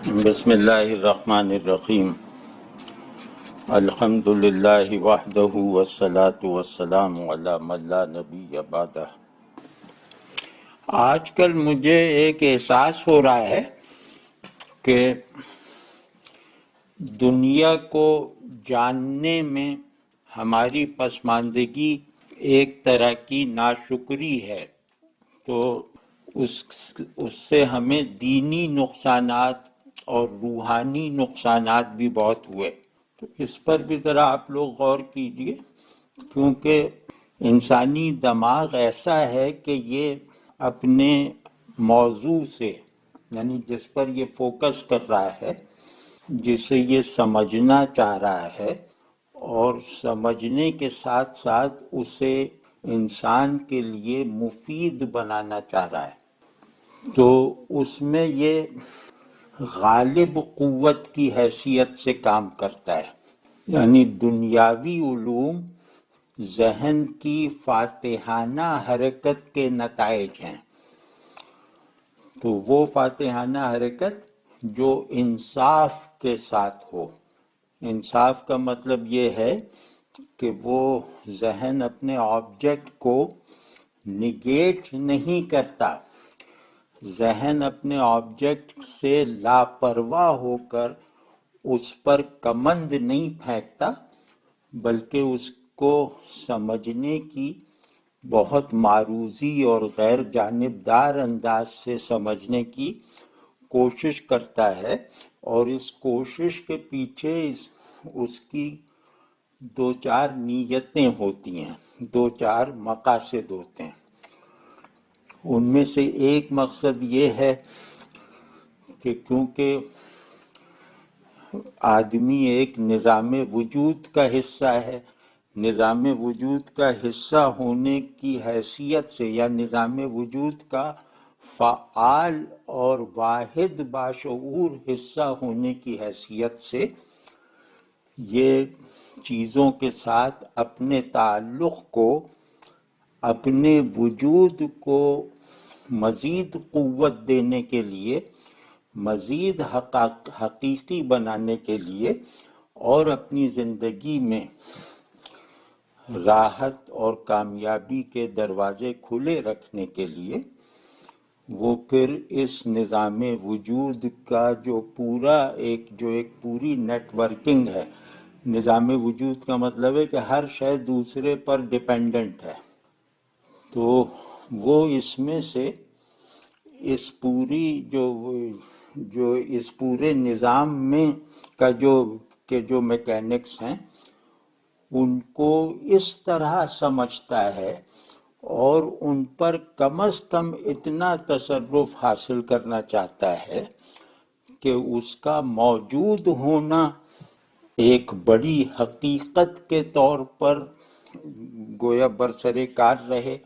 بسم اللہ الرحمن الرحیم۔ الحمد للہ وحدہ والصلاة والسلام علی من لا نبی بعدہ۔ آج کل مجھے ایک احساس ہو رہا ہے کہ دنیا کو جاننے میں ہماری پسماندگی ایک طرح کی ناشکری ہے، تو اس سے ہمیں دینی نقصانات اور روحانی نقصانات بھی بہت ہوئے۔ تو اس پر بھی ذرا آپ لوگ غور کیجئے، کیونکہ انسانی دماغ ایسا ہے کہ یہ اپنے موضوع سے، یعنی جس پر یہ فوکس کر رہا ہے، جسے یہ سمجھنا چاہ رہا ہے، اور سمجھنے کے ساتھ ساتھ اسے انسان کے لیے مفید بنانا چاہ رہا ہے، تو اس میں یہ غالب قوت کی حیثیت سے کام کرتا ہے۔ یعنی دنیاوی علوم ذہن کی فاتحانہ حرکت کے نتائج ہیں، تو وہ فاتحانہ حرکت جو انصاف کے ساتھ ہو۔ انصاف کا مطلب یہ ہے کہ وہ ذہن اپنے آبجیکٹ کو نگیٹ نہیں کرتا، ذہن اپنے آبجیکٹ سے لاپرواہ ہو کر اس پر کمند نہیں پھینکتا، بلکہ اس کو سمجھنے کی بہت معروضی اور غیر جانبدار انداز سے سمجھنے کی کوشش کرتا ہے، اور اس کوشش کے پیچھے اس کی دو چار نیتیں ہوتی ہیں، دو چار مقاصد ہوتے ہیں۔ ان میں سے ایک مقصد یہ ہے کہ کیونکہ آدمی ایک نظام وجود کا حصہ ہے، نظام وجود کا حصہ ہونے کی حیثیت سے، یا نظام وجود کا فعال اور واحد باشعور حصہ ہونے کی حیثیت سے، یہ چیزوں کے ساتھ اپنے تعلق کو، اپنے وجود کو مزید قوت دینے کے لیے، مزید حقیقی بنانے کے لیے، اور اپنی زندگی میں راحت اور کامیابی کے دروازے کھلے رکھنے کے لیے، وہ پھر اس نظام وجود کا جو ایک پوری نیٹ ورکنگ ہے۔ نظام وجود کا مطلب ہے کہ ہر شے دوسرے پر ڈیپینڈنٹ ہے، تو وہ اس میں سے اس پورے نظام میں کا جو میکینکس ہیں، ان کو اس طرح سمجھتا ہے اور ان پر کم از کم اتنا تصرف حاصل کرنا چاہتا ہے کہ اس کا موجود ہونا ایک بڑی حقیقت کے طور پر گویا برسر کار رہے،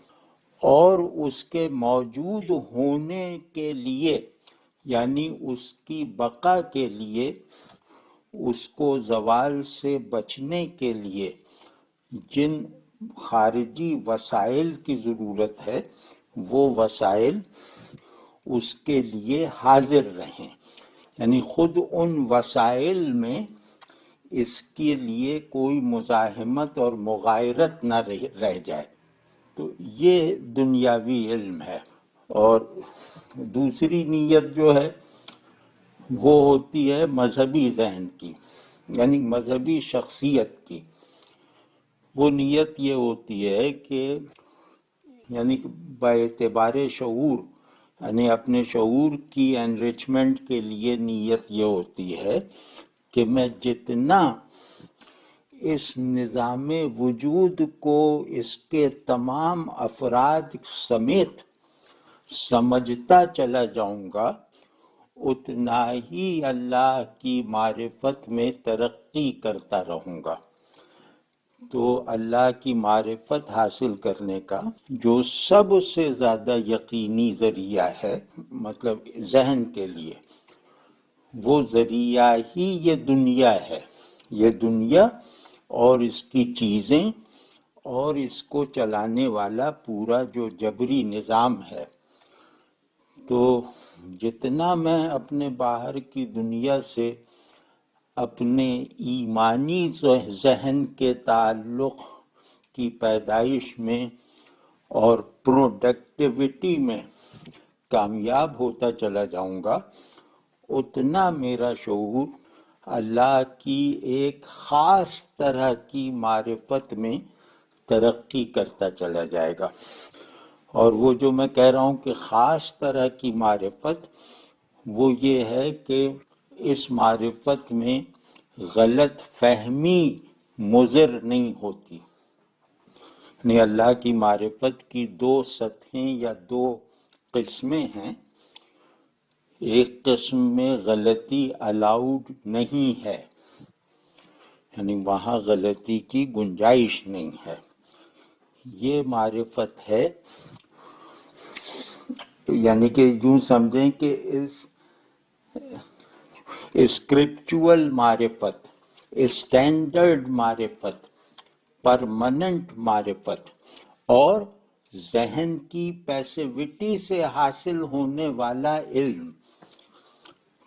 اور اس کے موجود ہونے کے لیے، یعنی اس کی بقا کے لیے، اس کو زوال سے بچنے کے لیے جن خارجی وسائل کی ضرورت ہے، وہ وسائل اس کے لیے حاضر رہیں، یعنی خود ان وسائل میں اس کے لیے کوئی مزاحمت اور مغایرت نہ رہ جائے۔ تو یہ دنیاوی علم ہے۔ اور دوسری نیت جو ہے وہ ہوتی ہے مذہبی ذہن کی، یعنی مذہبی شخصیت کی۔ وہ نیت یہ ہوتی ہے کہ یعنی باعتبار شعور، یعنی اپنے شعور کی انریچمنٹ کے لیے نیت یہ ہوتی ہے کہ میں جتنا اس نظام وجود کو اس کے تمام افراد سمیت سمجھتا چلا جاؤں گا، اتنا ہی اللہ کی معرفت میں ترقی کرتا رہوں گا۔ تو اللہ کی معرفت حاصل کرنے کا جو سب سے زیادہ یقینی ذریعہ ہے، مطلب ذہن کے لیے، وہ ذریعہ ہی یہ دنیا ہے۔ یہ دنیا اور اس کی چیزیں اور اس کو چلانے والا پورا جو جبری نظام ہے، تو جتنا میں اپنے باہر کی دنیا سے اپنے ایمانی ذہن کے تعلق کی پیدائش میں اور پروڈکٹیوٹی میں کامیاب ہوتا چلا جاؤں گا، اتنا میرا شعور اللہ کی ایک خاص طرح کی معرفت میں ترقی کرتا چلا جائے گا۔ اور وہ جو میں کہہ رہا ہوں کہ خاص طرح کی معرفت، وہ یہ ہے کہ اس معرفت میں غلط فہمی مضر نہیں ہوتی۔ یعنی اللہ کی معرفت کی دو سطحیں یا دو قسمیں ہیں۔ ایک قسم میں غلطی الاؤڈ نہیں ہے، یعنی وہاں غلطی کی گنجائش نہیں ہے۔ یہ معرفت ہے، یعنی کہ یوں سمجھیں کہ اس اسکرپچول معرفت، اسٹینڈرڈ معرفت، پرماننٹ معرفت اور ذہن کی پیسیوٹی سے حاصل ہونے والا علم،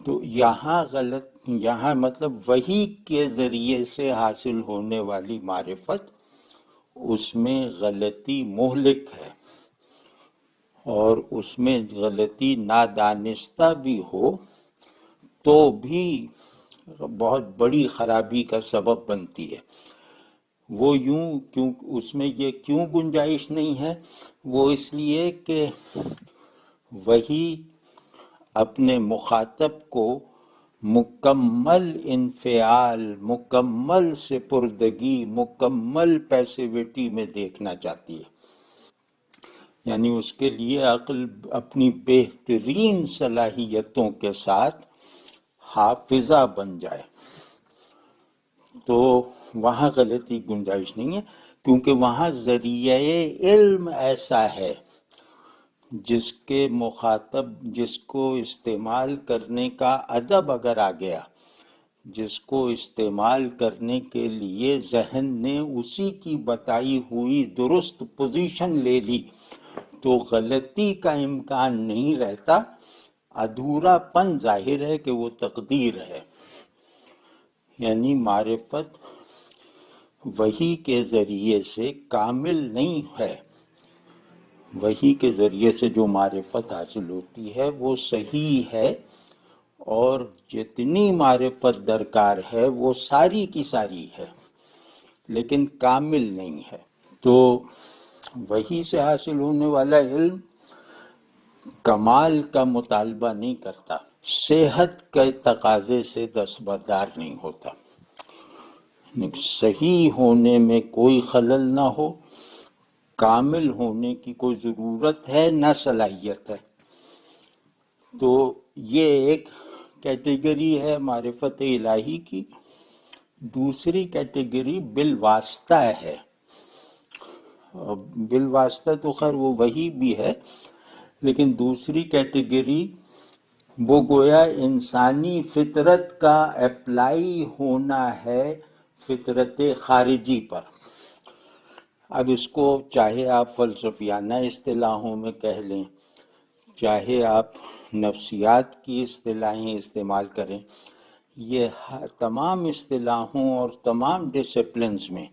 تو یہاں مطلب وحی کے ذریعے سے حاصل ہونے والی معرفت، اس میں غلطی مہلک ہے، اور اس میں غلطی نادانستہ بھی ہو تو بھی بہت بڑی خرابی کا سبب بنتی ہے۔ وہ کیوں اس میں یہ کیوں گنجائش نہیں ہے؟ وہ اس لیے کہ وہی اپنے مخاطب کو مکمل انفعال، مکمل سپردگی، مکمل پیسیوٹی میں دیکھنا چاہتی ہے۔ یعنی اس کے لیے عقل اپنی بہترین صلاحیتوں کے ساتھ حافظہ بن جائے، تو وہاں غلطی گنجائش نہیں ہے، کیونکہ وہاں ذریعہ علم ایسا ہے جس کے مخاطب، جس کو استعمال کرنے کا ادب اگر آ گیا، جس کو استعمال کرنے کے لیے ذہن نے اسی کی بتائی ہوئی درست پوزیشن لے لی، تو غلطی کا امکان نہیں رہتا۔ ادھورا پن ظاہر ہے کہ وہ تقدیر ہے۔ یعنی معرفت وحی کے ذریعے سے کامل نہیں ہے۔ وحی کے ذریعے سے جو معرفت حاصل ہوتی ہے وہ صحیح ہے، اور جتنی معرفت درکار ہے وہ ساری کی ساری ہے، لیکن کامل نہیں ہے۔ تو وحی سے حاصل ہونے والا علم کمال کا مطالبہ نہیں کرتا، صحت کے تقاضے سے دستبردار نہیں ہوتا۔ صحیح ہونے میں کوئی خلل نہ ہو، کامل ہونے کی کوئی ضرورت ہے نہ صلاحیت ہے۔ تو یہ ایک کیٹیگری ہے معرفت الہی کی۔ دوسری کیٹیگری بالواسطہ ہے۔ بالواسطہ تو خیر وہ وہی بھی ہے، لیکن دوسری کیٹیگری وہ گویا انسانی فطرت کا اپلائی ہونا ہے فطرت خارجی پر۔ اب اس کو چاہے آپ فلسفیانہ اصطلاحوں میں کہہ لیں، چاہے آپ نفسیات کی اصطلاحیں استعمال کریں، یہ تمام اصطلاحوں اور تمام ڈسپلنز میں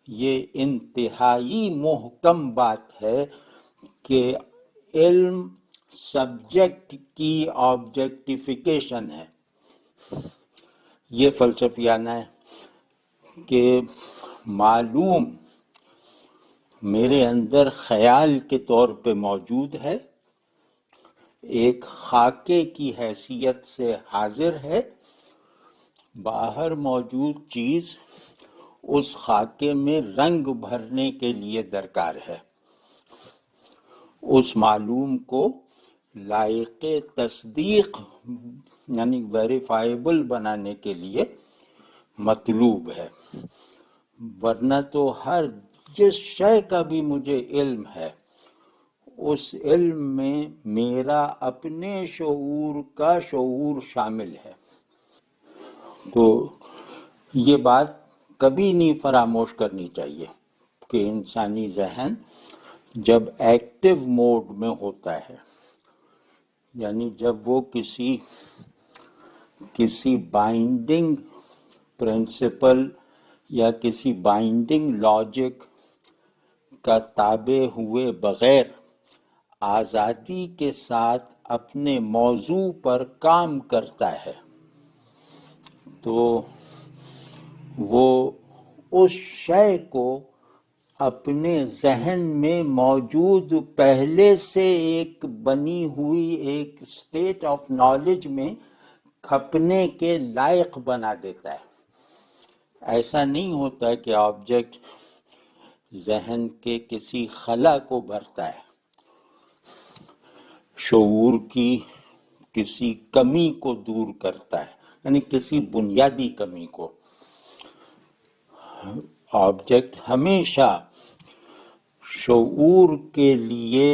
یہ انتہائی محکم بات ہے کہ علم سبجیکٹ کی آبجیکٹیفیکیشن ہے۔ یہ فلسفیانہ ہے کہ معلوم میرے اندر خیال کے طور پہ موجود ہے، ایک خاکے کی حیثیت سے حاضر ہے، باہر موجود چیز اس خاکے میں رنگ بھرنے کے لیے درکار ہے، اس معلوم کو لائق تصدیق یعنی ویریفائیبل بنانے کے لیے مطلوب ہے۔ ورنہ تو ہر جس شے کا بھی مجھے علم ہے، اس علم میں میرا اپنے شعور کا شعور شامل ہے۔ تو یہ بات کبھی نہیں فراموش کرنی چاہیے کہ انسانی ذہن جب ایکٹیو موڈ میں ہوتا ہے، یعنی جب وہ کسی بائنڈنگ پرنسپل یا کسی بائنڈنگ لاجک کا تابع ہوئے بغیر آزادی کے ساتھ اپنے موضوع پر کام کرتا ہے تو وہ اس شے کو اپنے ذہن میں موجود پہلے سے ایک بنی ہوئی ایک اسٹیٹ آف نالج میں کھپنے کے لائق بنا دیتا ہے۔ ایسا نہیں ہوتا کہ آبجیکٹ ذہن کے کسی خلا کو بھرتا ہے، شعور کی کسی کمی کو دور کرتا ہے، یعنی کسی بنیادی کمی کو۔ آبجیکٹ ہمیشہ شعور کے لیے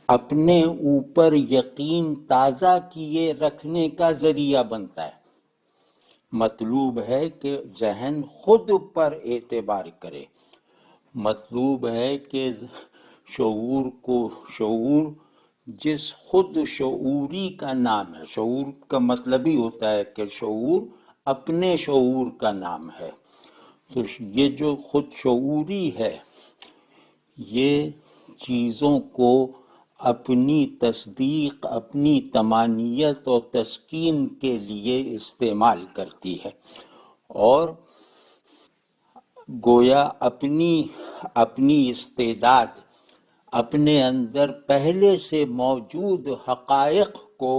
اپنے اوپر یقین تازہ کیے رکھنے کا ذریعہ بنتا ہے۔ مطلوب ہے کہ ذہن خود پر اعتبار کرے، مطلوب ہے کہ شعور جس خود شعوری کا نام ہے، شعور کا مطلب ہی ہوتا ہے کہ شعور اپنے شعور کا نام ہے، تو یہ جو خود شعوری ہے یہ چیزوں کو اپنی تصدیق، اپنی طمانینت اور تسکین کے لیے استعمال کرتی ہے، اور گویا اپنی استعداد، اپنے اندر پہلے سے موجود حقائق کو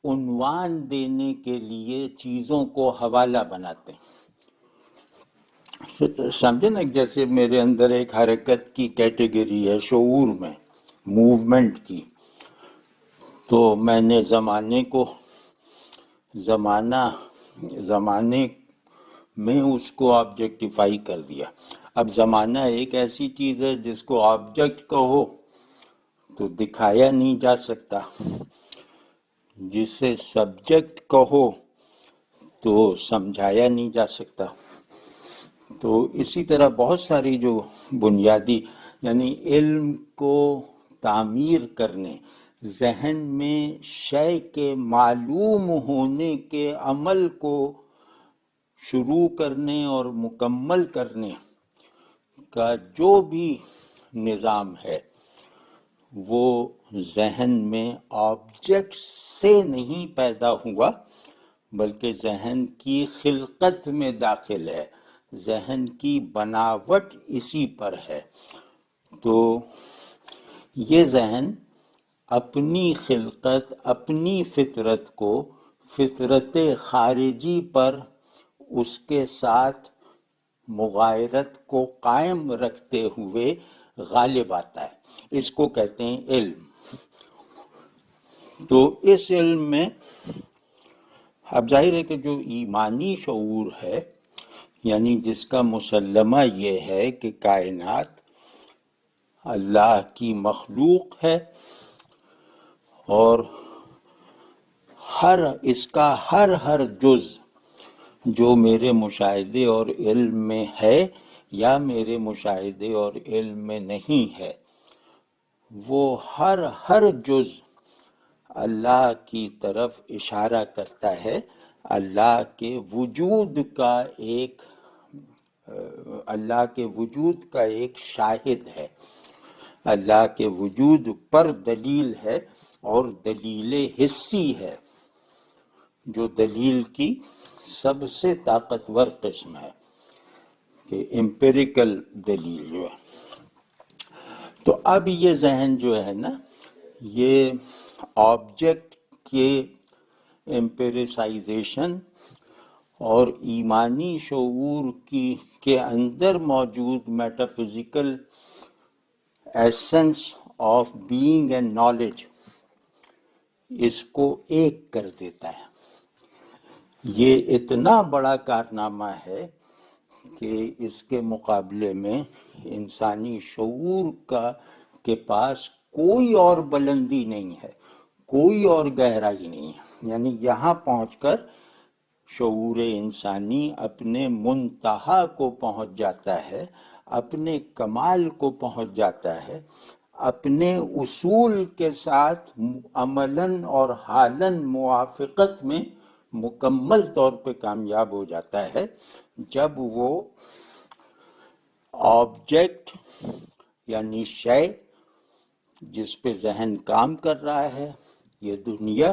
عنوان دینے کے لیے چیزوں کو حوالہ بناتے ہیں۔ سمجھے نا، جیسے میرے اندر ایک حرکت کی کیٹیگری ہے شعور میں، موومنٹ کی، تو میں نے زمانے میں اس کو آبجیکٹیفائی کر دیا۔ اب زمانہ ایک ایسی چیز ہے جس کو آبجیکٹ کہو تو دکھایا نہیں جا سکتا، جسے سبجیکٹ کہو تو سمجھایا نہیں جا سکتا۔ تو اسی طرح بہت ساری جو بنیادی، یعنی علم کو تعمیر کرنے، ذہن میں شے کے معلوم ہونے کے عمل کو شروع کرنے اور مکمل کرنے کا جو بھی نظام ہے وہ ذہن میں آبجیکٹ سے نہیں پیدا ہوا، بلکہ ذہن کی خلقت میں داخل ہے، ذہن کی بناوٹ اسی پر ہے۔ تو یہ ذہن اپنی خلقت، اپنی فطرت کو، فطرت خارجی پر اس کے ساتھ مغایرت کو قائم رکھتے ہوئے غالب آتا ہے، اس کو کہتے ہیں علم۔ تو اس علم میں اب ظاہر ہے کہ جو ایمانی شعور ہے، یعنی جس کا مسلمہ یہ ہے کہ کائنات اللہ کی مخلوق ہے اور اس کا ہر جز جو میرے مشاہدے اور علم میں ہے یا میرے مشاہدے اور علم میں نہیں ہے، وہ ہر جز اللہ کی طرف اشارہ کرتا ہے، اللہ کے وجود کا ایک شاہد ہے، اللہ کے وجود پر دلیل ہے، اور دلیل حسی ہے، جو دلیل کی سب سے طاقتور قسم ہے، کہ امپیریکل دلیل جو ہے۔ تو اب یہ ذہن جو ہے نا، یہ آبجیکٹ کے ایمپیریسائزیشن اور ایمانی شعور کے اندر موجود metaphysical essence of being and knowledge, اس کو ایک کر دیتا ہے۔ یہ اتنا بڑا کارنامہ ہے کہ اس کے مقابلے میں انسانی شعور کے پاس کوئی اور بلندی نہیں ہے، کوئی اور گہرائی نہیں ہے۔ یعنی یہاں پہنچ کر شعور انسانی اپنے منتہا کو پہنچ جاتا ہے، اپنے کمال کو پہنچ جاتا ہے، اپنے اصول کے ساتھ عملاً اور حالاً موافقت میں مکمل طور پہ کامیاب ہو جاتا ہے جب وہ آبجیکٹ یعنی شے جس پہ ذہن کام کر رہا ہے، یہ دنیا،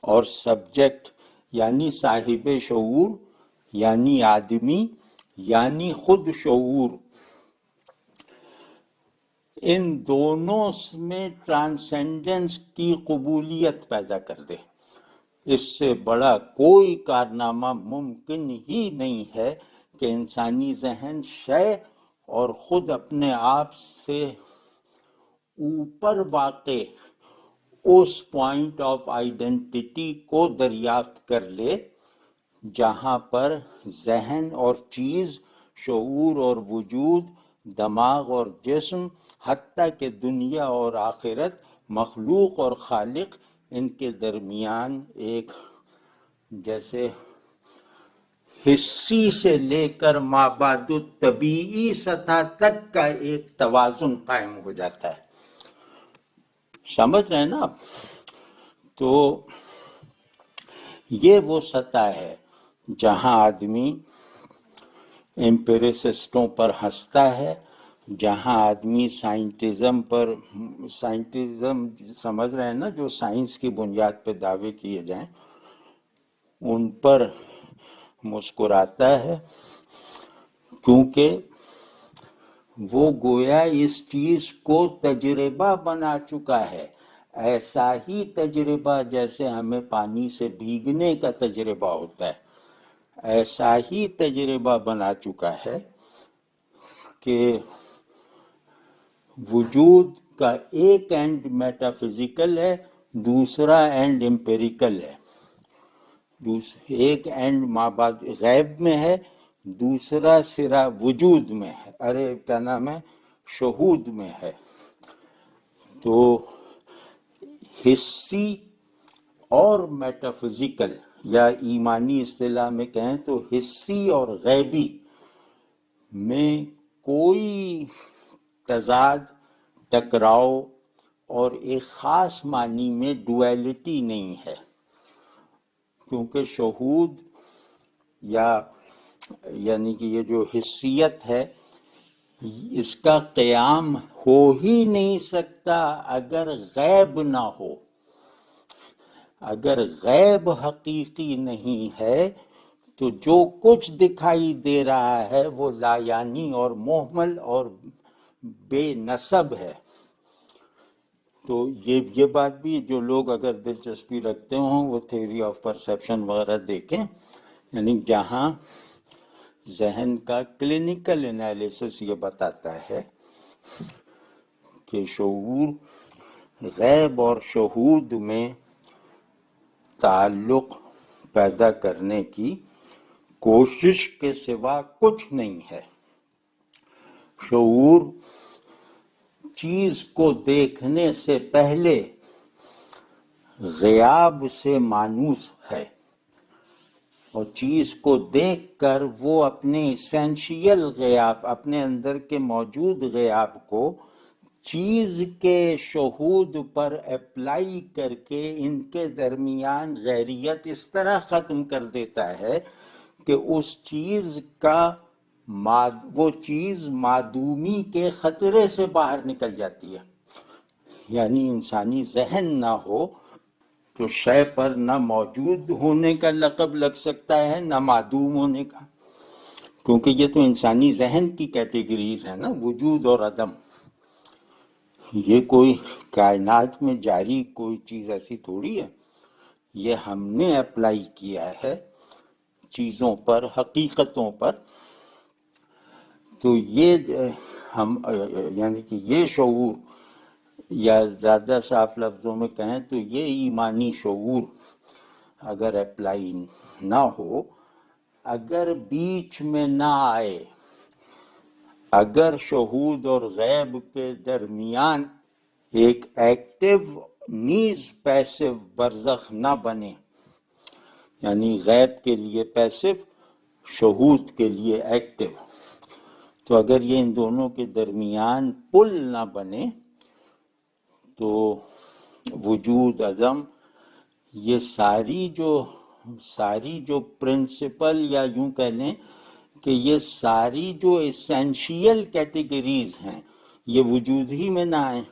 اور سبجیکٹ یعنی صاحب شعور یعنی آدمی یعنی خود شعور، ان دونوں میں ٹرانسینڈنس کی قبولیت پیدا کر دے۔ اس سے بڑا کوئی کارنامہ ممکن ہی نہیں ہے کہ انسانی ذہن شے اور خود اپنے آپ سے اوپر واقع اس پوائنٹ آف آئیڈینٹی کو دریافت کر لے جہاں پر ذہن اور چیز، شعور اور وجود، دماغ اور جسم، حتیٰ کہ دنیا اور آخرت، مخلوق اور خالق، ان کے درمیان ایک جیسے حسی سے لے کر مابعد طبیعی سطح تک کا ایک توازن قائم ہو جاتا ہے۔ سمجھ رہے ہیں نا آپ؟ تو یہ وہ سطح ہے جہاں آدمی امپیریسسٹوں پر ہنستا ہے، جہاں آدمی سائنٹزم سمجھ رہے ہیں نا، جو سائنس کی بنیاد پہ دعوے کیے جائیں ان پر مسکراتا ہے، کیونکہ وہ گویا اس چیز کو تجربہ بنا چکا ہے، ایسا ہی تجربہ جیسے ہمیں پانی سے بھیگنے کا تجربہ ہوتا ہے، ایسا ہی تجربہ بنا چکا ہے کہ وجود کا ایک اینڈ میٹا فزیکل ہے، دوسرا اینڈ امپیریکل ہے، ایک اینڈ مابعد غیب میں ہے، دوسرا سرا وجود میں ہے، کیا نام ہے، شہود میں ہے۔ تو حسی اور میٹا فزیکل، یا ایمانی اصطلاح میں کہیں تو حسی اور غیبی میں کوئی تضاد، ٹکراؤ اور ایک خاص معنی میں ڈویلٹی نہیں ہے، کیونکہ شہود یعنی کہ یہ جو حسیت ہے، اس کا قیام ہو ہی نہیں سکتا اگر غیب نہ ہو۔ اگر غیب حقیقی نہیں ہے تو جو کچھ دکھائی دے رہا ہے وہ لا یعنی اور مہمل اور بے نسب ہے۔ تو یہ بات بھی جو لوگ اگر دلچسپی رکھتے ہوں وہ تھیوری آف پرسیپشن وغیرہ دیکھیں، یعنی جہاں ذہن کا کلینکل انالیسس یہ بتاتا ہے کہ شعور غیب اور شہود میں تعلق پیدا کرنے کی کوشش کے سوا کچھ نہیں ہے۔ شعور چیز کو دیکھنے سے پہلے غیاب سے مانوس ہے، اور چیز کو دیکھ کر وہ اپنے اسینشیل غیاب، اپنے اندر کے موجود غیاب کو چیز کے شہود پر اپلائی کر کے ان کے درمیان غیریت اس طرح ختم کر دیتا ہے کہ اس چیز کا وہ چیز معدومی کے خطرے سے باہر نکل جاتی ہے۔ یعنی انسانی ذہن نہ ہو تو شے پر نہ موجود ہونے کا لقب لگ سکتا ہے نہ معدوم ہونے کا، کیونکہ یہ تو انسانی ذہن کی کیٹیگریز ہیں نا، وجود اور عدم۔ یہ کوئی کائنات میں جاری کوئی چیز ایسی تھوڑی ہے، یہ ہم نے اپلائی کیا ہے چیزوں پر، حقیقتوں پر۔ تو یہ ہم یعنی کہ یہ شعور، یا زیادہ صاف لفظوں میں کہیں تو یہ ایمانی شعور اگر اپلائی نہ ہو، اگر بیچ میں نہ آئے، اگر شہود اور غیب کے درمیان ایک ایکٹیو نیز پیسو برزخ نہ بنے، یعنی غیب کے لیے پیسو، شہود کے لیے ایکٹیو، تو اگر یہ ان دونوں کے درمیان پل نہ بنے تو وجود عدم، یہ ساری جو پرنسپل، یا یوں کہہ لیں کہ یہ ساری جو اسینشیل کیٹیگریز ہیں، یہ وجود ہی میں نہ آئیں.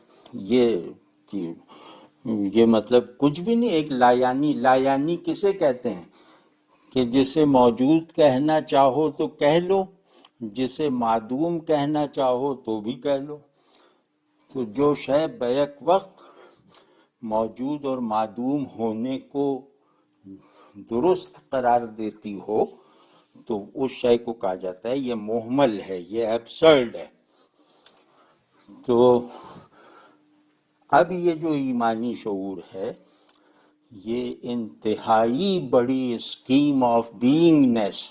یہ مطلب کچھ بھی نہیں. ایک لایانی کسے کہتے ہیں؟ کہ جسے موجود کہنا چاہو تو کہہ لو، جسے معدوم کہنا چاہو تو بھی کہہ لو. تو جو شے بیک وقت موجود اور معدوم ہونے کو درست قرار دیتی ہو تو اس شے کو کہا جاتا ہے یہ محمل ہے، یہ ایبسرڈ ہے. تو اب یہ جو ایمانی شعور ہے، یہ انتہائی بڑی اسکیم آف بینگنیس،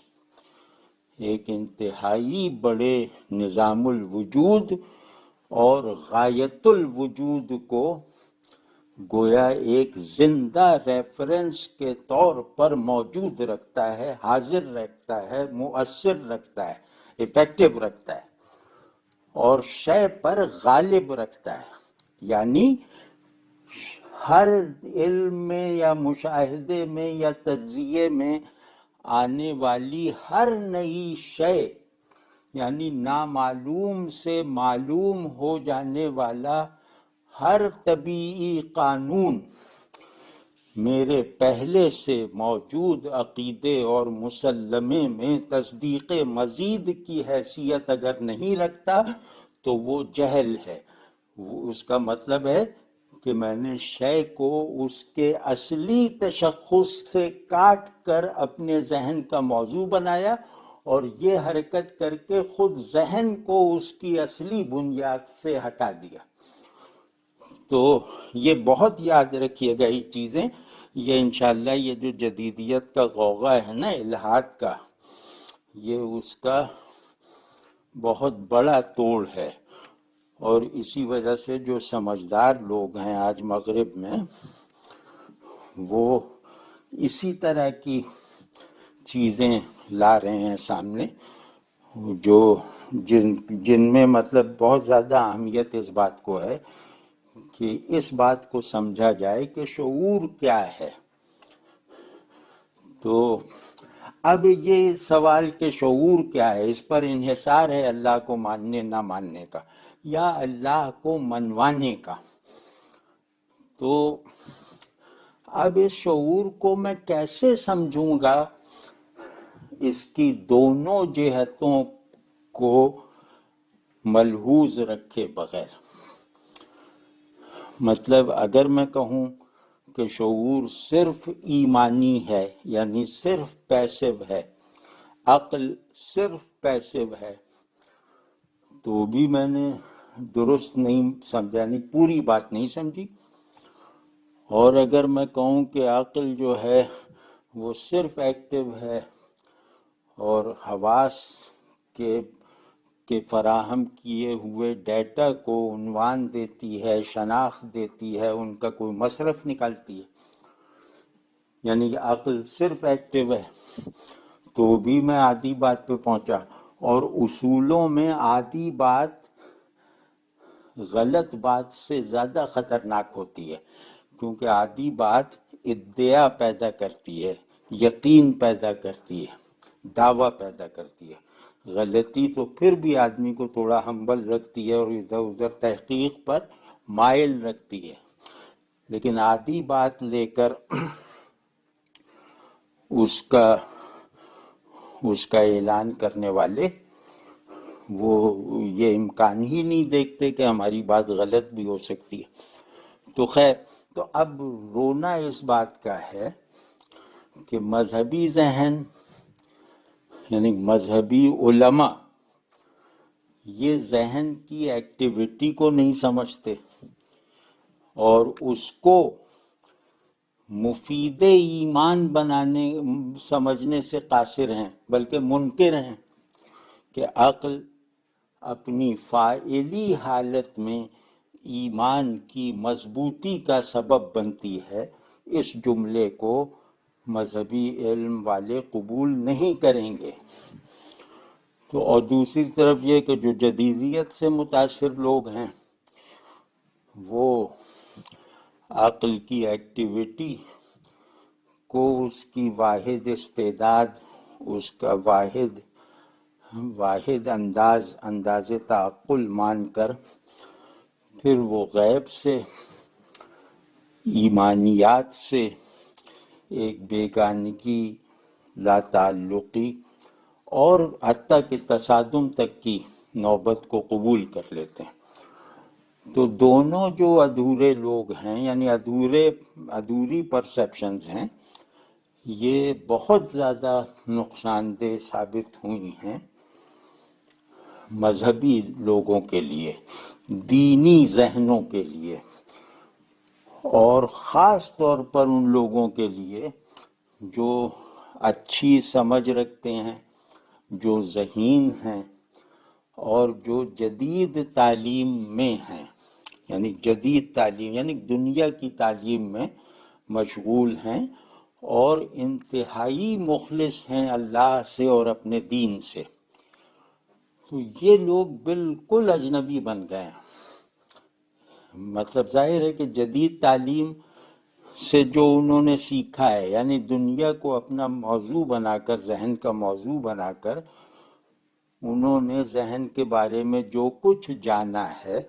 ایک انتہائی بڑے نظام الوجود اور غایت الوجود کو گویا ایک زندہ ریفرنس کے طور پر موجود رکھتا ہے، حاضر رکھتا ہے، مؤثر رکھتا ہے، افیکٹو رکھتا ہے، اور شے پر غالب رکھتا ہے. یعنی ہر علم میں یا مشاہدے میں یا تجزیے میں آنے والی ہر نئی شے، یعنی نامعلوم سے معلوم ہو جانے والا ہر طبیعی قانون، میرے پہلے سے موجود عقیدے اور مسلمے میں تصدیق مزید کی حیثیت اگر نہیں رکھتا تو وہ جہل ہے. اس کا مطلب ہے کہ میں نے شے کو اس کے اصلی تشخص سے کاٹ کر اپنے ذہن کا موضوع بنایا، اور یہ حرکت کر کے خود ذہن کو اس کی اصلی بنیاد سے ہٹا دیا. تو یہ بہت یاد رکھیے گا یہ چیزیں. یہ انشاءاللہ یہ جو جدیدیت کا غوغا ہے نا الہاد کا، یہ اس کا بہت بڑا توڑ ہے. اور اسی وجہ سے جو سمجھدار لوگ ہیں آج مغرب میں، وہ اسی طرح کی چیزیں لا رہے ہیں سامنے، جو جن میں مطلب بہت زیادہ اہمیت اس بات کو ہے کہ اس بات کو سمجھا جائے کہ شعور کیا ہے. تو اب یہ سوال کہ شعور کیا ہے، اس پر انحصار ہے اللہ کو ماننے نہ ماننے کا یا اللہ کو منوانے کا. تو اب اس شعور کو میں کیسے سمجھوں گا اس کی دونوں جہتوں کو ملحوظ رکھے بغیر؟ مطلب اگر میں کہوں کہ شعور صرف ایمانی ہے، یعنی صرف پیسو ہے، عقل صرف پیسو ہے، تو بھی میں نے درست نہیں سمجھا، یعنی پوری بات نہیں سمجھی. اور اگر میں کہوں کہ عقل جو ہے وہ صرف ایکٹیو ہے اور حواس کے فراہم کیے ہوئے ڈیٹا کو عنوان دیتی ہے، شناخت دیتی ہے، ان کا کوئی مصرف نکالتی ہے، یعنی کہ عقل صرف ایکٹیو ہے، تو بھی میں آدھی بات پہ پہنچا. اور اصولوں میں آدھی بات غلط بات سے زیادہ خطرناک ہوتی ہے، کیونکہ آدھی بات ادعا پیدا کرتی ہے، یقین پیدا کرتی ہے، دعویٰ پیدا کرتی ہے. غلطی تو پھر بھی آدمی کو تھوڑا ہمبل رکھتی ہے اور ادھر ادھر تحقیق پر مائل رکھتی ہے، لیکن آدھی بات لے کر اس کا اعلان کرنے والے وہ یہ امکان ہی نہیں دیکھتے کہ ہماری بات غلط بھی ہو سکتی ہے. تو خیر، تو اب رونا اس بات کا ہے کہ مذہبی ذہن، یعنی مذہبی علماء، یہ ذہن کی ایکٹیویٹی کو نہیں سمجھتے اور اس کو مفید ایمان سمجھنے سے قاصر ہیں، بلکہ منکر ہیں کہ عقل اپنی فاعلی حالت میں ایمان کی مضبوطی کا سبب بنتی ہے. اس جملے کو مذہبی علم والے قبول نہیں کریں گے. تو اور دوسری طرف یہ کہ جو جدیدیت سے متاثر لوگ ہیں وہ عقل کی ایکٹیویٹی کو اس کی واحد استعداد، اس کا واحد انداز تعقل مان کر پھر وہ غیب سے، ایمانیات سے ایک بیگانگی، لا تعلقی اور حتیٰ کہ تصادم تک کی نوبت کو قبول کر لیتے ہیں۔ تو دونوں جو ادھورے لوگ ہیں، یعنی ادھوری پرسیپشنز ہیں، یہ بہت زیادہ نقصان دہ ثابت ہوئی ہیں مذہبی لوگوں کے لیے، دینی ذہنوں کے لیے، اور خاص طور پر ان لوگوں کے لیے جو اچھی سمجھ رکھتے ہیں، جو ذہین ہیں اور جو جدید تعلیم میں ہیں، یعنی جدید تعلیم یعنی دنیا کی تعلیم میں مشغول ہیں اور انتہائی مخلص ہیں اللہ سے اور اپنے دین سے۔ تو یہ لوگ بالکل اجنبی بن گئے ہیں۔ مطلب ظاہر ہے کہ جدید تعلیم سے جو انہوں نے سیکھا ہے، یعنی دنیا کو اپنا موضوع بنا کر، ذہن کا موضوع بنا کر انہوں نے ذہن کے بارے میں جو کچھ جانا ہے،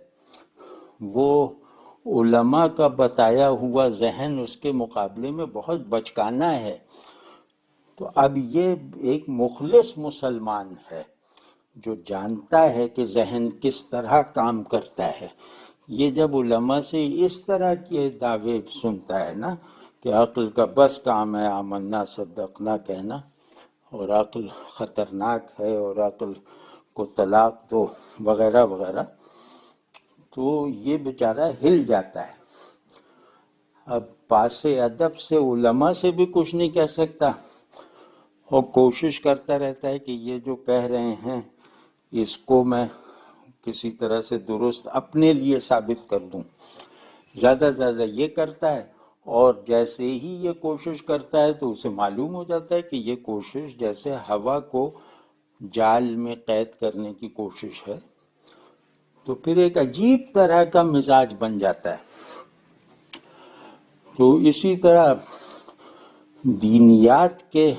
وہ علماء کا بتایا ہوا ذہن اس کے مقابلے میں بہت بچکانا ہے۔ تو اب یہ ایک مخلص مسلمان ہے جو جانتا ہے کہ ذہن کس طرح کام کرتا ہے، یہ جب علماء سے اس طرح کے دعوے سنتا ہے نا کہ عقل کا بس کام ہے آمنا صدقنا کہنا، اور عقل خطرناک ہے اور عقل کو طلاق دو وغیرہ وغیرہ، تو یہ بیچارہ ہل جاتا ہے۔ اب پاس ادب سے علماء سے بھی کچھ نہیں کہہ سکتا اور کوشش کرتا رہتا ہے کہ یہ جو کہہ رہے ہیں اس کو میں کسی طرح سے درست اپنے لیے ثابت کر دوں۔ زیادہ سے زیادہ یہ کرتا ہے، اور جیسے ہی یہ کوشش کرتا ہے تو اسے معلوم ہو جاتا ہے کہ یہ کوشش جیسے ہوا کو جال میں قید کرنے کی کوشش ہے، تو پھر ایک عجیب طرح کا مزاج بن جاتا ہے۔ تو اسی طرح دینیات کے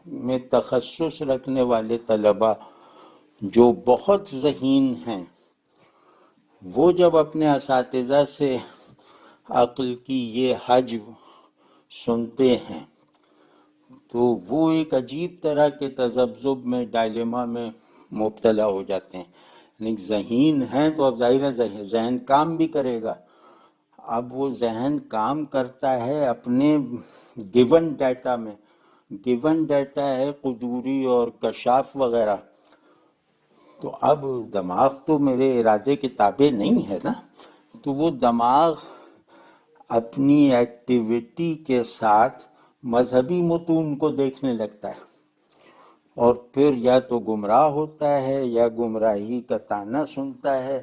میں تخصص رکھنے والے طلباء جو بہت ذہین ہیں، وہ جب اپنے اساتذہ سے عقل کی یہ حجب سنتے ہیں تو وہ ایک عجیب طرح کے تذبذب میں، ڈائلیما میں مبتلا ہو جاتے ہیں۔ یعنی ذہین ہیں تو اب ظاہر ہے ذہن کام بھی کرے گا۔ اب وہ ذہن کام کرتا ہے اپنے گیون ڈیٹا میں، گیون ڈیٹا ہے قدوری اور کشاف وغیرہ، تو اب دماغ تو میرے ارادے کے تابع نہیں ہے نا، تو وہ دماغ اپنی ایکٹیویٹی کے ساتھ مذہبی متون کو دیکھنے لگتا ہے، اور پھر یا تو گمراہ ہوتا ہے یا گمراہی کا طعنہ سنتا ہے،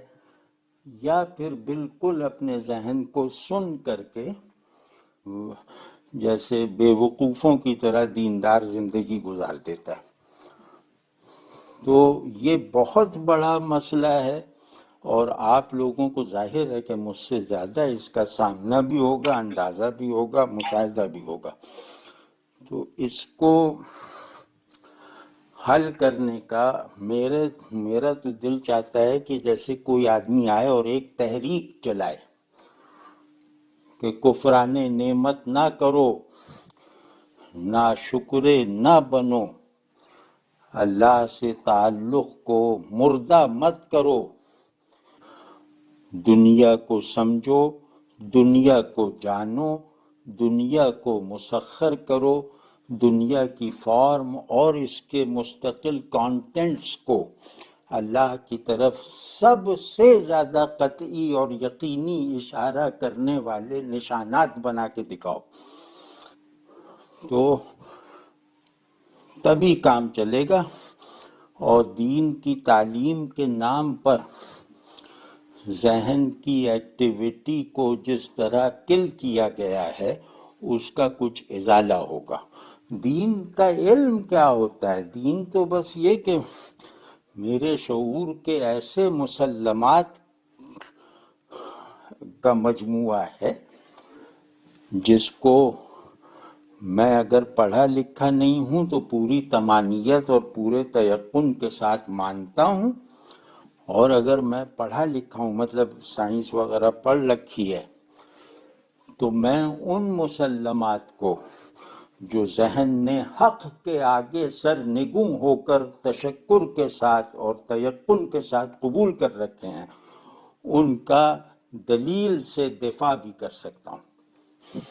یا پھر بالکل اپنے ذہن کو سن کر کے جیسے بے وقوفوں کی طرح دیندار زندگی گزار دیتا ہے۔ تو یہ بہت بڑا مسئلہ ہے، اور آپ لوگوں کو ظاہر ہے کہ مجھ سے زیادہ اس کا سامنا بھی ہوگا، اندازہ بھی ہوگا، مشاہدہ بھی ہوگا۔ تو اس کو حل کرنے کا میرا تو دل چاہتا ہے کہ جیسے کوئی آدمی آئے اور ایک تحریک چلائے کہ کفران نعمت نہ کرو، ناشکر نہ بنو، اللہ سے تعلق کو مردہ مت کرو، دنیا کو سمجھو، دنیا کو جانو، دنیا کو مسخر کرو، دنیا کی فارم اور اس کے مستقل کانٹینٹس کو اللہ کی طرف سب سے زیادہ قطعی اور یقینی اشارہ کرنے والے نشانات بنا کے دکھاؤ، تو تبھی کام چلے گا۔ اور دین کی تعلیم کے نام پر ذہن کی ایکٹیویٹی کو جس طرح کل کیا گیا ہے اس کا کچھ ازالہ ہوگا۔ دین کا علم کیا ہوتا ہے؟ دین تو بس یہ کہ میرے شعور کے ایسے مسلمات کا مجموعہ ہے جس کو میں اگر پڑھا لکھا نہیں ہوں تو پوری تمانیت اور پورے تیقن کے ساتھ مانتا ہوں، اور اگر میں پڑھا لکھا ہوں مطلب سائنس وغیرہ پڑھ رکھی ہے تو میں ان مسلمات کو جو ذہن نے حق کے آگے سر نگوں ہو کر تشکر کے ساتھ اور تیقن کے ساتھ قبول کر رکھے ہیں، ان کا دلیل سے دفاع بھی کر سکتا ہوں۔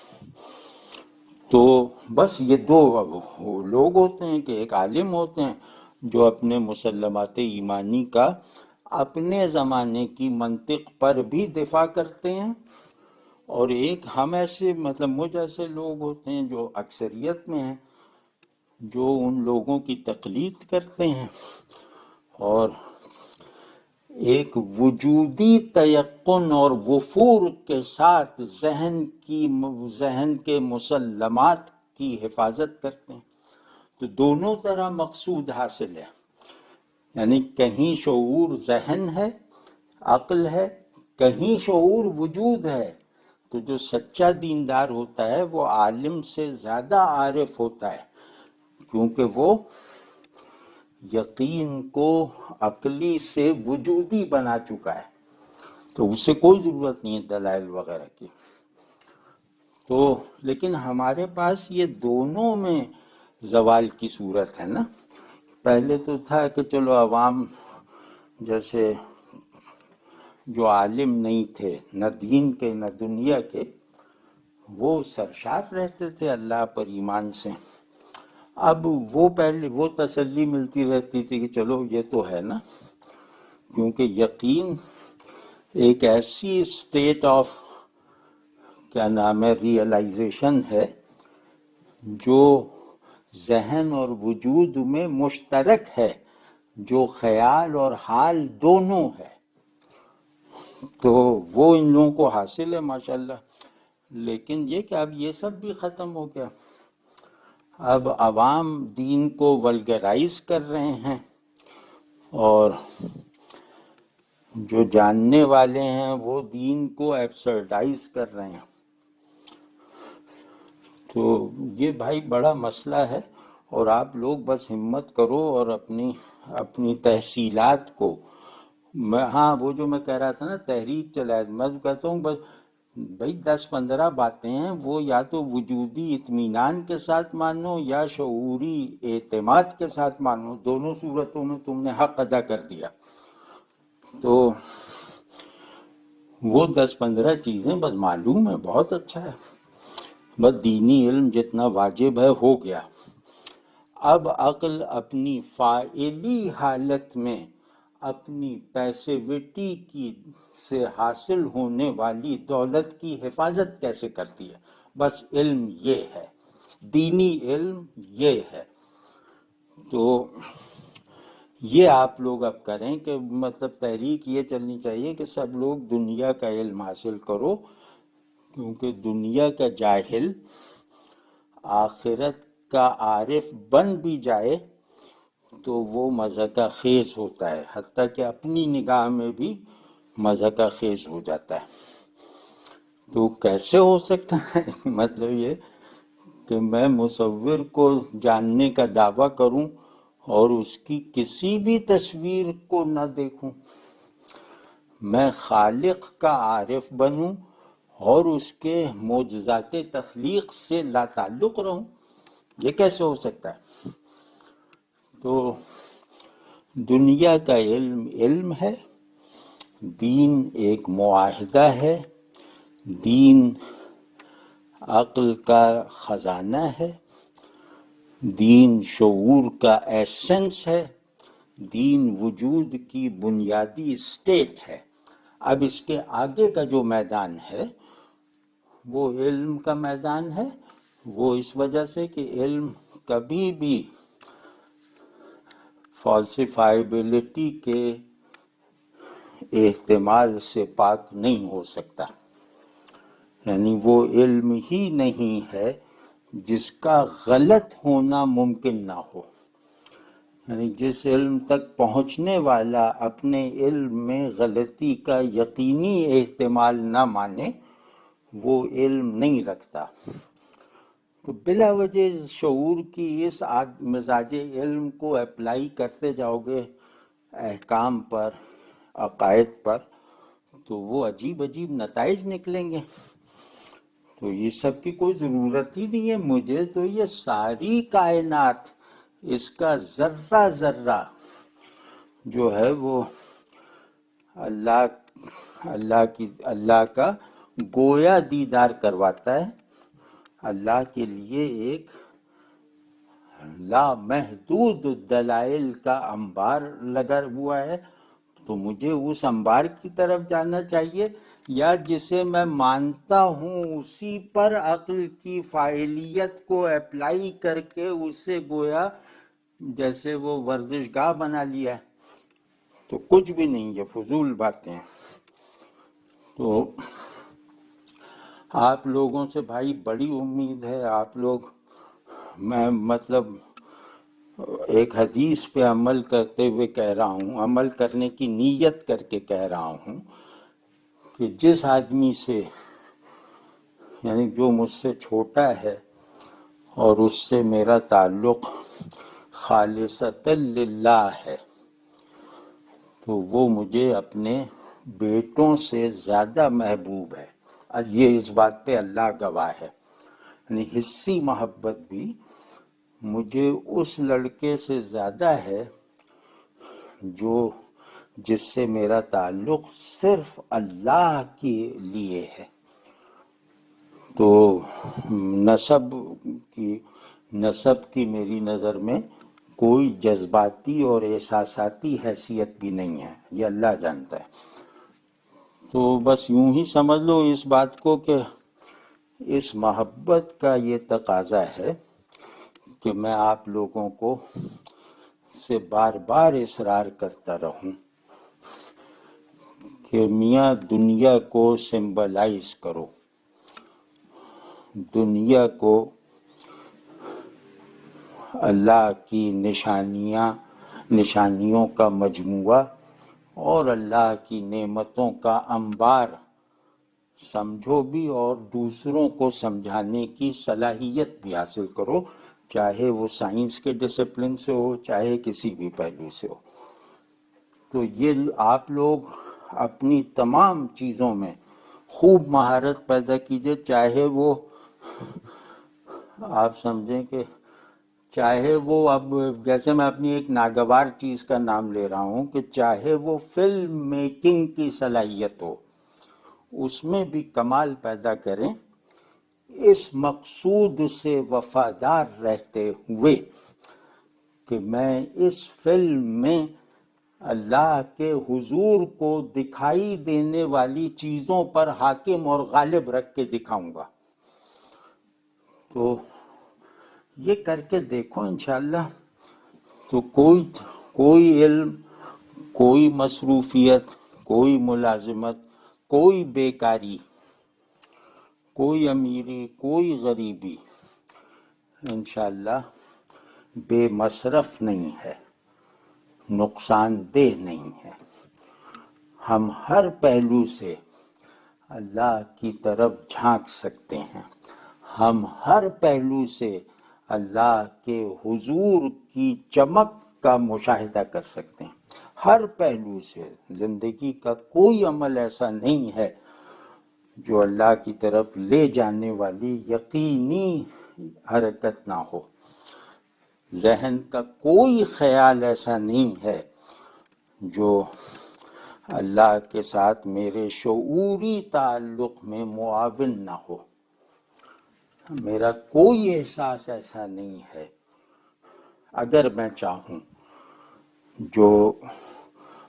تو بس یہ دو لوگ ہوتے ہیں کہ ایک عالم ہوتے ہیں جو اپنے مسلمات ایمانی کا اپنے زمانے کی منطق پر بھی دفاع کرتے ہیں، اور ایک ہم ایسے مطلب مجھ ایسے لوگ ہوتے ہیں جو اکثریت میں ہیں، جو ان لوگوں کی تقلید کرتے ہیں اور ایک وجودی تیقن اور وفور کے ساتھ ذہن کے مسلمات کی حفاظت کرتے ہیں۔ تو دونوں طرح مقصود حاصل ہے، یعنی کہیں شعور ذہن ہے، عقل ہے، کہیں شعور وجود ہے۔ تو جو سچا دیندار ہوتا ہے وہ عالم سے زیادہ عارف ہوتا ہے، کیونکہ وہ یقین کو عقلی سے وجودی بنا چکا ہے، تو اسے کوئی ضرورت نہیں ہے دلائل وغیرہ کی۔ تو لیکن ہمارے پاس یہ دونوں میں زوال کی صورت ہے نا۔ پہلے تو تھا کہ چلو عوام جیسے جو عالم نہیں تھے، نہ دین کے نہ دنیا کے، وہ سرشار رہتے تھے اللہ پر ایمان سے۔ اب وہ پہلے وہ تسلی ملتی رہتی تھی کہ چلو یہ تو ہے نا، کیونکہ یقین ایک ایسی اسٹیٹ آف کیا نام ہے ریئلائزیشن ہے جو ذہن اور وجود میں مشترک ہے، جو خیال اور حال دونوں ہے، تو وہ ان لوگوں کو حاصل ہے ماشاءاللہ۔ لیکن یہ کہ اب یہ سب بھی ختم ہو گیا، اب عوام دین کو ولگرائز کر رہے ہیں، اور جو جاننے والے ہیں وہ دین کو ایبسرڈائز کر رہے ہیں۔ تو یہ بھائی بڑا مسئلہ ہے، اور آپ لوگ بس ہمت کرو اور اپنی تحصیلات کو ہاں وہ جو میں کہہ رہا تھا نا تحریک چلائے، میں کہتا ہوں بس بھائی 10-15 باتیں ہیں، وہ یا تو وجودی اطمینان کے ساتھ مانو یا شعوری اعتماد کے ساتھ مانو، دونوں صورتوں میں تم نے حق ادا کر دیا۔ تو وہ 10-15 چیزیں بس معلوم ہے، بہت اچھا ہے، بس دینی علم جتنا واجب ہے ہو گیا۔ اب عقل اپنی فاعلی حالت میں اپنی پیسیوٹی کی سے حاصل ہونے والی دولت کی حفاظت کیسے کرتی ہے، بس علم یہ ہے، دینی علم یہ ہے۔ تو یہ آپ لوگ اب کریں کہ مطلب تحریک یہ چلنی چاہیے کہ سب لوگ دنیا کا علم حاصل کرو، کیونکہ دنیا کا جاہل آخرت کا عارف بن بھی جائے تو وہ مضحکہ خیز ہوتا ہے، حتیٰ کہ اپنی نگاہ میں بھی مضحکہ خیز ہو جاتا ہے۔ تو کیسے ہو سکتا ہے؟ مطلب یہ کہ میں مصور کو جاننے کا دعویٰ کروں اور اس کی کسی بھی تصویر کو نہ دیکھوں، میں خالق کا عارف بنوں اور اس کے معجزات تخلیق سے لا تعلق رہوں، یہ کیسے ہو سکتا ہے؟ تو دنیا کا علم علم ہے، دین ایک معاہدہ ہے، دین عقل کا خزانہ ہے، دین شعور کا ایسنس ہے، دین وجود کی بنیادی اسٹیٹ ہے۔ اب اس کے آگے کا جو میدان ہے وہ علم کا میدان ہے، وہ اس وجہ سے کہ علم کبھی بھی فالسیفائبلٹی کے احتمال سے پاک نہیں ہو سکتا، یعنی وہ علم ہی نہیں ہے جس کا غلط ہونا ممکن نہ ہو۔ یعنی جس علم تک پہنچنے والا اپنے علم میں غلطی کا یقینی احتمال نہ مانے وہ علم نہیں رکھتا. تو بلا وجہ شعور کی اس مزاج علم کو اپلائی کرتے جاؤ گے احکام پر، عقائد پر، تو وہ عجیب عجیب نتائج نکلیں گے. تو یہ سب کی کوئی ضرورت ہی نہیں ہے. مجھے تو یہ ساری کائنات، اس کا ذرہ ذرہ جو ہے وہ اللہ کا گویا دیدار کرواتا ہے. اللہ کے لیے ایک لامحدود دلائل کا انبار لگا ہوا ہے. تو مجھے اس انبار کی طرف جانا چاہیے، یا جسے میں مانتا ہوں اسی پر عقل کی فاعلیت کو اپلائی کر کے اسے گویا جیسے وہ ورزش گاہ بنا لیا ہے. تو کچھ بھی نہیں، یہ فضول باتیں ہیں. تو آپ لوگوں سے بھائی بڑی امید ہے. آپ لوگ، میں مطلب ایک حدیث پہ عمل کرتے ہوئے کہہ رہا ہوں، عمل کرنے کی نیت کر کے کہہ رہا ہوں کہ جس آدمی سے، یعنی جو مجھ سے چھوٹا ہے اور اس سے میرا تعلق خالصتاً للہ ہے، تو وہ مجھے اپنے بیٹوں سے زیادہ محبوب ہے. یہ اس بات پہ اللہ گواہ ہے. یعنی حصی محبت بھی مجھے اس لڑکے سے زیادہ ہے جس سے میرا تعلق صرف اللہ کے لیے ہے. تو نسب کی میری نظر میں کوئی جذباتی اور احساساتی حیثیت بھی نہیں ہے، یہ اللہ جانتا ہے. تو بس یوں ہی سمجھ لو اس بات کو کہ اس محبت کا یہ تقاضا ہے کہ میں آپ لوگوں کو سے بار بار اصرار کرتا رہوں کہ میاں دنیا کو سمبلائز کرو، دنیا کو اللہ کی نشانیوں کا مجموعہ اور اللہ کی نعمتوں کا انبار سمجھو بھی، اور دوسروں کو سمجھانے کی صلاحیت بھی حاصل کرو، چاہے وہ سائنس کے ڈسپلن سے ہو، چاہے کسی بھی پہلو سے ہو. تو یہ آپ لوگ اپنی تمام چیزوں میں خوب مہارت پیدا کیجئے، چاہے وہ آپ سمجھیں کہ چاہے وہ، اب جیسے میں اپنی ایک ناگوار چیز کا نام لے رہا ہوں، کہ چاہے وہ فلم میکنگ کی صلاحیت ہو، اس میں بھی کمال پیدا کریں، اس مقصود سے وفادار رہتے ہوئے کہ میں اس فلم میں اللہ کے حضور کو دکھائی دینے والی چیزوں پر حاکم اور غالب رکھ کے دکھاؤں گا. تو یہ کر کے دیکھو انشاءاللہ. تو کوئی علم، کوئی مصروفیت، کوئی ملازمت، کوئی بیکاری، کوئی امیری، کوئی غریبی انشاءاللہ بے مصرف نہیں ہے، نقصان دہ نہیں ہے. ہم ہر پہلو سے اللہ کی طرف جھانک سکتے ہیں، ہم ہر پہلو سے اللہ کے حضور کی چمک کا مشاہدہ کر سکتے ہیں. ہر پہلو سے زندگی کا کوئی عمل ایسا نہیں ہے جو اللہ کی طرف لے جانے والی یقینی حرکت نہ ہو. ذہن کا کوئی خیال ایسا نہیں ہے جو اللہ کے ساتھ میرے شعوری تعلق میں معاون نہ ہو. میرا کوئی احساس ایسا نہیں ہے، اگر میں چاہوں، جو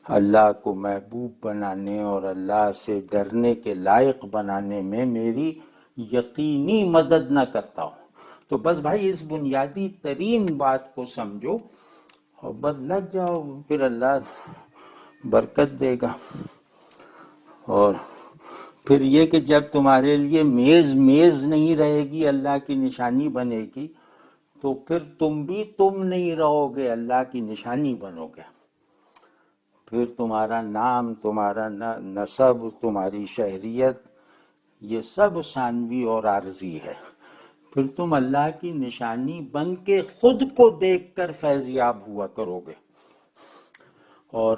اللہ کو محبوب بنانے اور اللہ سے ڈرنے کے لائق بنانے میں میری یقینی مدد نہ کرتا ہوں. تو بس بھائی اس بنیادی ترین بات کو سمجھو اور بس لگ جاؤ، پھر اللہ برکت دے گا. اور پھر یہ کہ جب تمہارے لیے میز نہیں رہے گی، اللہ کی نشانی بنے گی، تو پھر تم بھی تم نہیں رہو گے، اللہ کی نشانی بنو گے. پھر تمہارا نام، تمہارا نسب، تمہاری شہریت، یہ سب ثانوی اور عارضی ہے. پھر تم اللہ کی نشانی بن کے خود کو دیکھ کر فیضیاب ہوا کرو گے، اور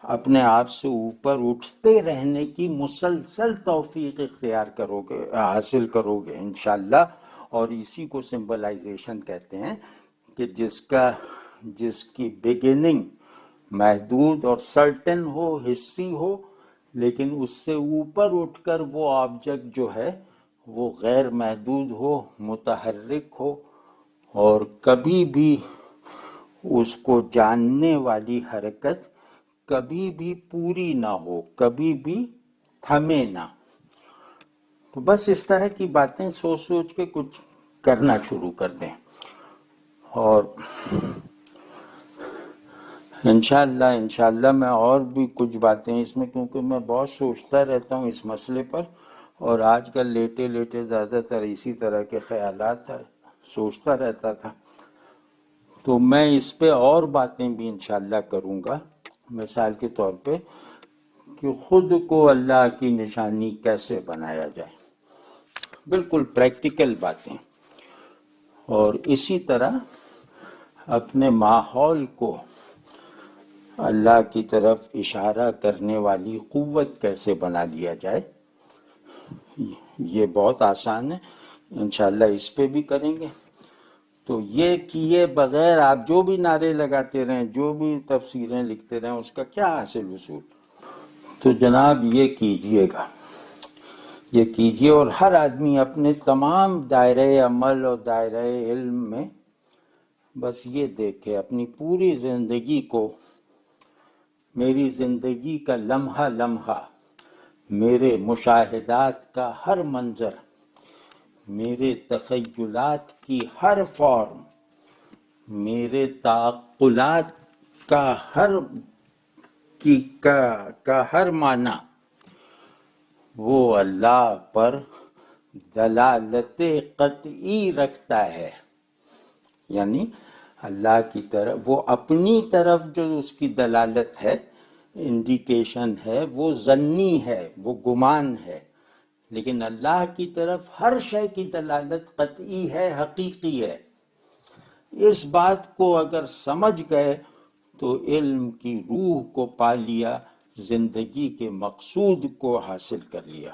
اپنے آپ سے اوپر اٹھتے رہنے کی مسلسل توفیق اختیار کرو گے، حاصل کرو گے انشاءاللہ. اور اسی کو سمبلائزیشن کہتے ہیں کہ جس کی بگننگ محدود اور سرٹن ہو، حصی ہو، لیکن اس سے اوپر اٹھ کر وہ آبجیکٹ جو ہے وہ غیر محدود ہو، متحرک ہو، اور کبھی بھی اس کو جاننے والی حرکت کبھی بھی پوری نہ ہو، کبھی بھی تھمے نہ. تو بس اس طرح کی باتیں سوچ سوچ کے کچھ کرنا شروع کر دیں، اور انشاءاللہ میں اور بھی کچھ باتیں اس میں، کیونکہ میں بہت سوچتا رہتا ہوں اس مسئلے پر، اور آج کل لیٹے لیٹے زیادہ تر اسی طرح کے خیالات سوچتا رہتا تھا. تو میں اس پہ اور باتیں بھی انشاءاللہ کروں گا. مثال کے طور پہ کہ خود کو اللہ کی نشانی کیسے بنایا جائے، بالکل پریکٹیکل باتیں. اور اسی طرح اپنے ماحول کو اللہ کی طرف اشارہ کرنے والی قوت کیسے بنا لیا جائے، یہ بہت آسان ہے. انشاءاللہ اس پہ بھی کریں گے. تو یہ کیے بغیر آپ جو بھی نعرے لگاتے رہیں، جو بھی تفسیریں لکھتے رہیں، اس کا کیا حاصل حصول؟ تو جناب یہ کیجئے گا، یہ کیجئے، اور ہر آدمی اپنے تمام دائرہ عمل اور دائرہ علم میں بس یہ دیکھے اپنی پوری زندگی کو، میری زندگی کا لمحہ لمحہ، میرے مشاہدات کا ہر منظر، میرے تخیلات کی ہر فارم، میرے تعقلات کا ہر معنی وہ اللہ پر دلالت قطعی رکھتا ہے. یعنی اللہ کی طرف، وہ اپنی طرف جو اس کی دلالت ہے، انڈیکیشن ہے، وہ ظنی ہے، وہ گمان ہے، لیکن اللہ کی طرف ہر شے کی دلالت قطعی ہے، حقیقی ہے. اس بات کو اگر سمجھ گئے تو علم کی روح کو پا لیا، زندگی کے مقصود کو حاصل کر لیا.